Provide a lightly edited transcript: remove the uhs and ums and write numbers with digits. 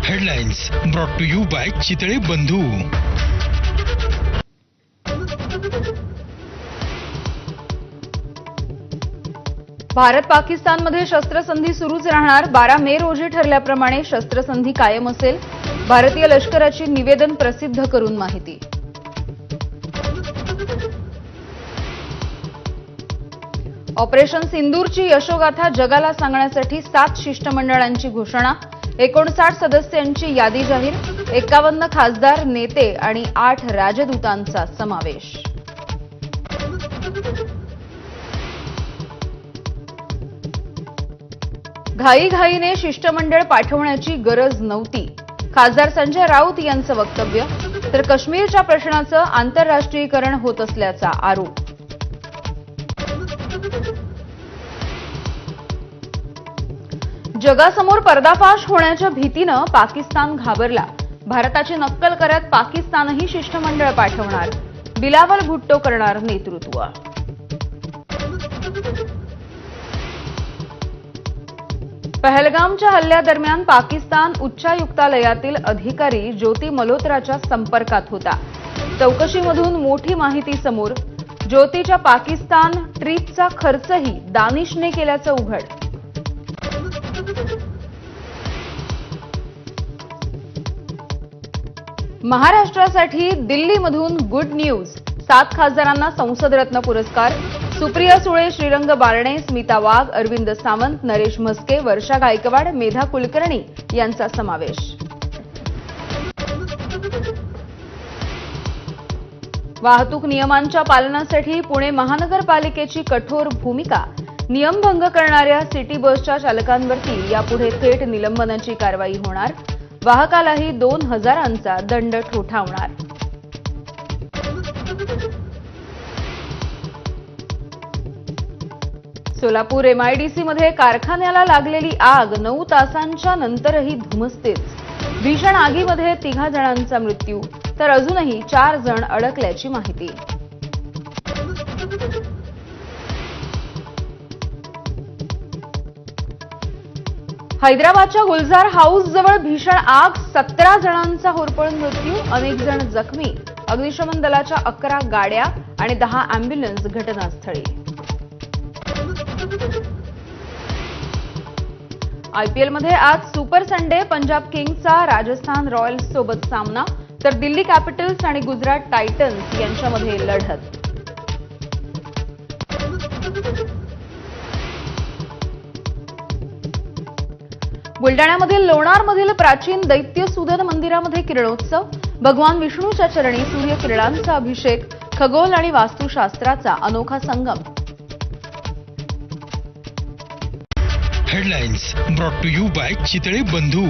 Headlines brought to you by Chitale Bandhu. Bharat पाकिस्तानमध्ये शस्त्रसंधी सुरूच राहणार. 12 मे रोजी ठरल्याप्रमाणे शस्त्रसंधी कायम असेल. भारतीय लष्कराची निवेदन प्रसिद्ध करून माहिती. ऑपरेशन सिंदूरची यशोगाथा जगाला सांगण्यासाठी 7 शिष्टमंडळांची घोषणा. 59 सदस्यांची यादी जाहीर. 51 खासदार, नेते आणि 8 राजदूतांचा समावेश. घाईघाईने शिष्टमंडळ पाठवण्याची गरज नव्हती, खासदार संजय राऊत यांचं वक्तव्य. तर काश्मीरच्या प्रश्नाचं आंतरराष्ट्रीयकरण होत असल्याचा आरोप. जगासमोर पर्दाफाश होण्याच्या भीतीनं पाकिस्तान घाबरला. भारताची नक्कल करत पाकिस्तानही शिष्टमंडळ पाठवणार. बिलावल भुट्टो करणार नेतृत्व. पहलगामच्या हल्ल्यादरम्यान पाकिस्तान उच्चायुक्तालयातील अधिकारी ज्योती मल्होत्राच्या संपर्कात होता. चौकशीमधून मोठी माहिती समोर. ज्योतीच्या पाकिस्तान ट्रिपचा खर्चही दानिशने केल्याचं उघड. महाराष्ट्रासाठी दिल्लीमधून गुड न्यूज. 7 खासदारांना संसद रत्न पुरस्कार. सुप्रिया सुळे, श्रीरंग बारणे, स्मिता वाघ, अरविंद सावंत, नरेश म्हस्के, वर्षा गायकवाड, मेधा कुलकर्णी यांचा समावेश. वाहतूक नियमांच्या पालनासाठी पुणे महानगरपालिकेची कठोर भूमिका. नियमभंग करणाऱ्या सिटी बसच्या चालकांवरती यापुढे थेट निलंबनाची कारवाई होणार. वाहकालाही 2000चा दंड ठोठावणार. सोलापूर एमआयडीसीमध्ये कारखान्याला लागलेली आग 9 तासांच्या नंतरही धुमसतेच. भीषण आगीमध्ये 3 जणांचा मृत्यू तर अजूनही 4 जण अडकल्याची माहिती. हैदराबादच्या गुलजार हाऊस जवळ भीषण आग. 17 जणांचा होरपळून मृत्यू, अनेक जण जखमी. अग्निशमन दलाच्या 11 गाड्या आणि 10 अँब्युलन्स घटनास्थळी. आयपीएलमध्ये आज सुपर संडे. पंजाब किंग्सचा राजस्थान रॉयल्स सोबत सामना तर दिल्ली कॅपिटल्स आणि गुजरात टायटन्स यांच्यामध्ये लढत. बुलडाण्यामधील लोणारमधील प्राचीन दैत्यसूदन मंदिरामध्ये किरणोत्सव. भगवान विष्णूच्या चरणी सूर्यकिरणांचा अभिषेक. खगोल आणि वास्तुशास्त्राचा अनोखा संगम. Headlines brought to you by Chitale बंधू.